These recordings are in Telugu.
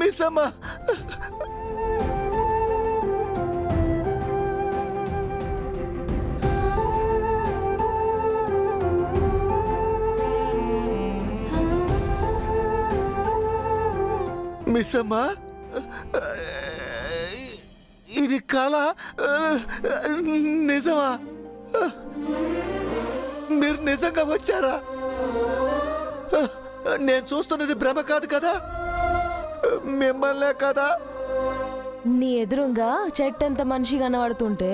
మిస్సమ్మ, మిస్సమ్మ, ఇది కళ నిజమా? మీరు నిజంగా వచ్చారా? నేను చూస్తున్నది భ్రమ కాదు కదా? మిమ్మల్నే కదా? నీ ఎదురుగా చెట్టంత మనిషి కనబడుతుంటే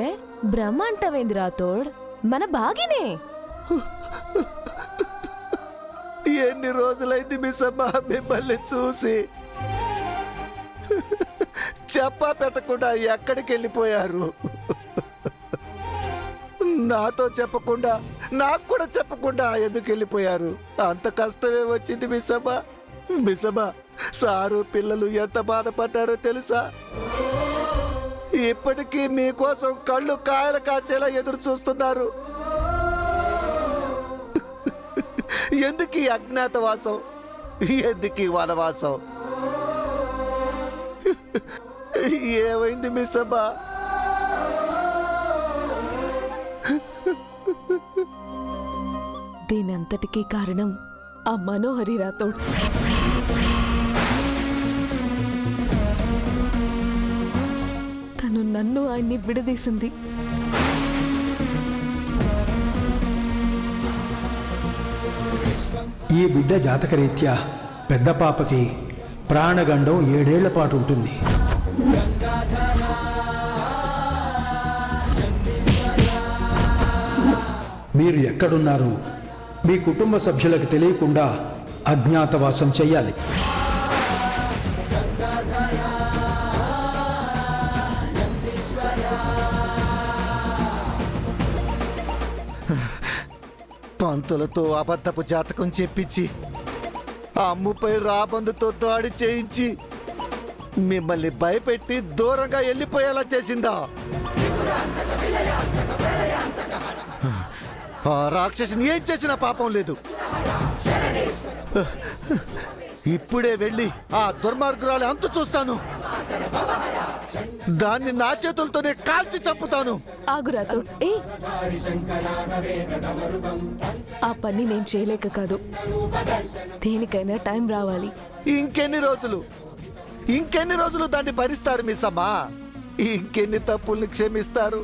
బ్రహ్మ అంటవేంది రాతోడ్? మన బాగినే. ఎన్ని రోజులైంది మిస్సమ్మ మిమ్మల్ని చూసి? చెప్పా పెట్టకుండా ఎక్కడికి వెళ్ళిపోయారు? నాతో చెప్పకుండా, నాకు కూడా చెప్పకుండా ఎందుకు వెళ్ళిపోయారు? అంత కష్టమే వచ్చింది మిస్సమ్మ. మిస్సమ్మ, సారు పిల్లలు ఎంత బాధపడ్డారో తెలుసా? ఇప్పటికీ మీకోసం కళ్ళు కాయలు కాసేలా ఎదురు చూస్తున్నారు. ఎందుకు ఈ అజ్ఞాతవాసం? ఎందుకు ఈ వనవాసం? ఏమైంది మిస్సమ్మ? దీనంతటికీ కారణం ఆ మనోహరి రాతోడ్. తను నన్ను ఆయన్ని విడదీసింది. ఈ బిడ్డ జాతకరీత్యా పెద్ద పాపకి ప్రాణగండం 7 ఏళ్ల పాటు ఉంటుంది. మీరు ఎక్కడున్నారు? మీ కుటుంబ సభ్యులకు తెలియకుండా అజ్ఞాతవాసం చెయ్యాలి. పంతులతో అబద్ధపు జాతకం చెప్పించి, అమ్ముపై రాబందుతో దాడి చేయించి, మిమ్మల్ని భయపెట్టి దూరంగా వెళ్ళిపోయేలా చేసిందా? ఆ రాక్షసుని ఏం చేసిన పాపం లేదు. ఇప్పుడే వెళ్ళి ఆ దుర్మార్గురాలి అంతు చూస్తాను. దాన్ని నా చేతులతోనే కాల్చి చంపుతాను. ఆగురాతో, ఆ పని నేను చేయలేక కాదు, దేనికైనా టైం రావాలి. ఇంకెన్ని రోజులు దాన్ని భరిస్తారు మిస్సమ్మా? ఇంకెన్ని తప్పుల్ని క్షమిస్తారు?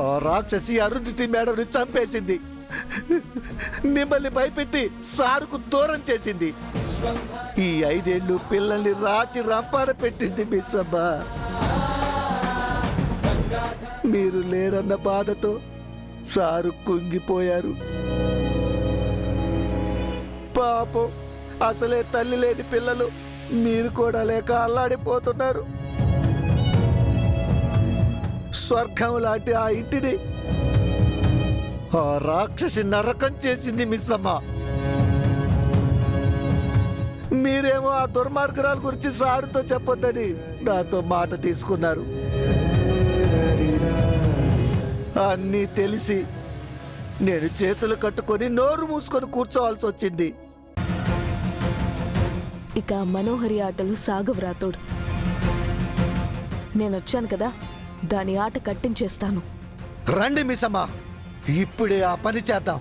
ఆ రాక్షసి అరుంధతి మేడంని చంపేసింది. మిమ్మల్ని భయపెట్టి సారుకు దూరం చేసింది. ఈ 5 ఏళ్ళు పిల్లల్ని రాచి రంపాన పెట్టింది మిస్సమ్మ. మీరు లేరన్న బాధతో సారు కుంగిపోయారు. పాపం, అసలే తల్లి లేని పిల్లలు మీరు కూడా లేక అల్లాడిపోతున్నారు. స్వర్గం లాంటి ఆ ఇంటిని ఆ రాక్షసి నరకం చేసింది మిస్సమ్మ. మీరేమో ఆ దుర్మార్గురాల గురించి సారుతో చెప్పొద్దని నాతో మాట తీసుకున్నారు. అన్నీ తెలిసి నేను చేతులు కట్టుకొని నోరు మూసుకొని కూర్చోవాల్సి వచ్చింది. ఇక మనోహరి ఆటలు సాగవ్రాతోడు. నేనొచ్చాను కదా, దాని ఆట కట్టించేస్తాను. రండి మిస్సమ్మ, ఇప్పుడే ఆ పని చేద్దాం.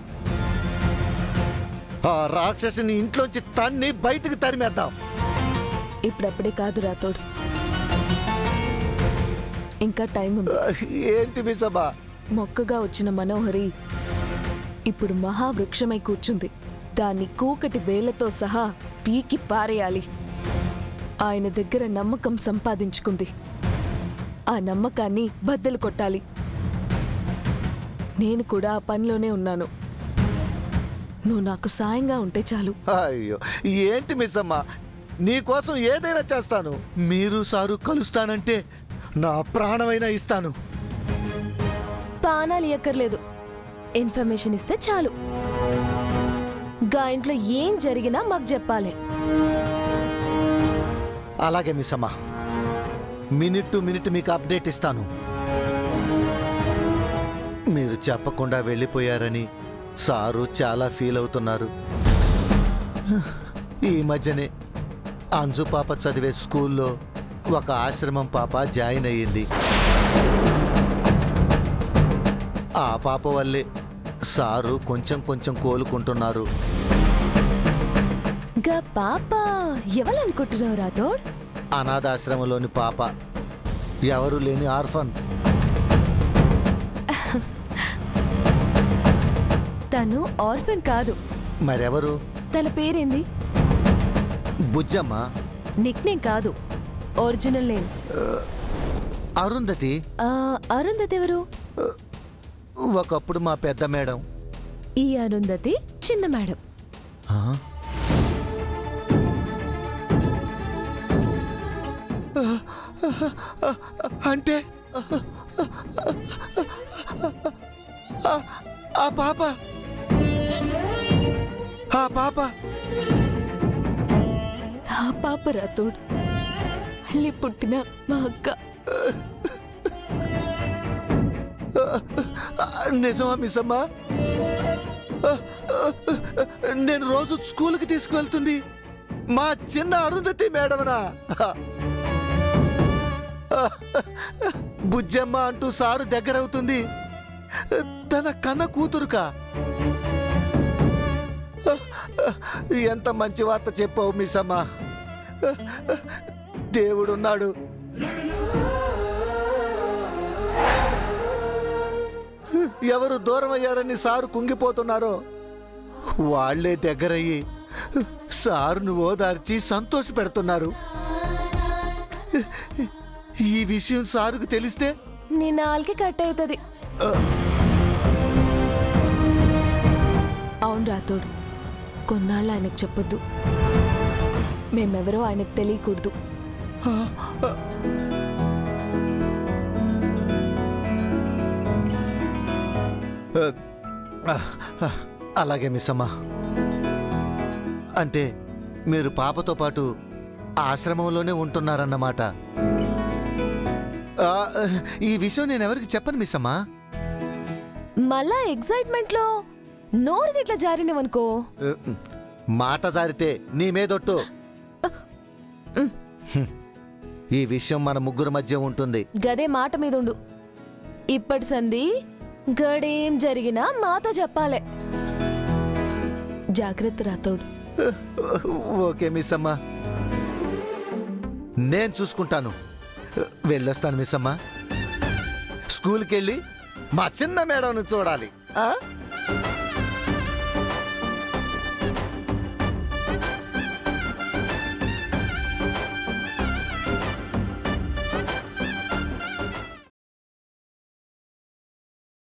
ఆ రాక్షసిని ఇంట్లోంచి తన్ని బయటికి తరిమేద్దాం. ఇప్పుడప్పుడే కాదు రాతోడు, ఇంకా టైం ఉంది. ఏంటి మిస్సమ్మ? మొక్కగా వచ్చిన మనోహరి ఇప్పుడు మహావృక్షమై కూర్చుంది. దాన్ని కూకటి వేలతో సహా పీకి పారేయాలి. ఆయన దగ్గర నమ్మకం సంపాదించుకుంది. ఆ నమ్మకాన్ని బద్దలు కొట్టాలి. నేను కూడా ఆ పనిలోనే ఉన్నాను. నువ్వు నాకు సాయంగా ఉంటే చాలు. అయ్యో, ఏంటి మిస్సమ్మ, నీకోసం ఏదైనా చేస్తాను. మీరు సారు కలుస్తానంటే నా ప్రాణమైనా ఇస్తాను. పానాలు ఎక్కర్లేదు, ఇన్ఫర్మేషన్ ఇస్తే చాలు. గా ఇంట్లో ఏం జరిగినా మాకు చెప్పాలి. అలాగే మిస్సమ్మ, మినిట్ టు మినిట్ మీకు అప్డేట్ ఇస్తాను. మీరు చెప్పకుండా వెళ్ళిపోయారని సారు చాలా ఫీల్ అవుతున్నారు. ఈ మధ్యనే అంజు పాప చదివే స్కూల్లో ఒక ఆశ్రమం పాప జాయిన్ అయ్యింది. ఆ పాప వల్లే సారు కొంచెం కొంచెం కోలుకుంటున్నారు. గా పాప ఎవరనుకుంటున్నావు రాథోడ్? అనాథాశ్రమంలోని పాప, ఎవరు లేని ఆర్ఫన్. తను ఆర్ఫన్ కాదు. మరెవరు? తన పేరేంది? బుజ్జమ్మ. నిక్నేమ్ కాదు, ఒరిజినల్ నేమ్. అరుంధతి. అరుంధతి ఎవరు? ఒకప్పుడు మా పెద్ద మేడం. ఈ అరుంధతి చిన్న మేడం. ఆ? అంటే ఆ పాప నా పాప రాథోడ్, మళ్ళీ పుట్టిన మా అక్క. నిజమా మిస్సమ్మా? నేను రోజు స్కూల్కి తీసుకువెళ్తుంది మా చిన్న అరుంధతి మేడమనా? బుజ్జమ్మ అంటూ సారు దగ్గరవుతుంది తన కన్న కూతురుకా? ఎంత మంచి వార్త చెప్పావు మిస్సమ్మా. దేవుడున్నాడు. ఎవరు దూరం అయ్యారని సారు కుంగిపోతున్నారో వాళ్లే దగ్గరయ్యి సారును ఓదార్చి సంతోష పెడుతున్నారు. ఈ విషయం సారుకు తెలిస్తే నీ నాలుకే కట్ అవుతుంది. అవును రాథోడ్, కొన్నాళ్ళు ఆయనకు చెప్పొద్దు. మేమెవరో ఆయనకు తెలియకూడదు. అలాగే మిస్సమ్మా. అంటే మీరు పాపతో పాటు ఆశ్రమంలోనే ఉంటున్నారన్నమాట. ఈ విషయం నేను ఎవరికి చెప్పను మిస్సమ్మా. మళ్ళా ఎగ్జైట్మెంట్ లో నోరు గిట్లా జారినవనుకో. మాట జారితే నీ మీదొట్టు. ఈ విషయం మన ముగ్గురు మధ్య ఉంటుంది. గదే మాట మీద ఉండు. ఇప్పటి సంధి గడేం జరిగినా మాతో చెప్పాలే. జాగ్రత్త రాథోడ్. ఓకే మిస్సమ్మా, నేను చూసుకుంటాను. వెళ్ళొస్తాను మిస్సమ్మా. స్కూల్కి వెళ్ళి మా చిన్న మేడంను చూడాలి.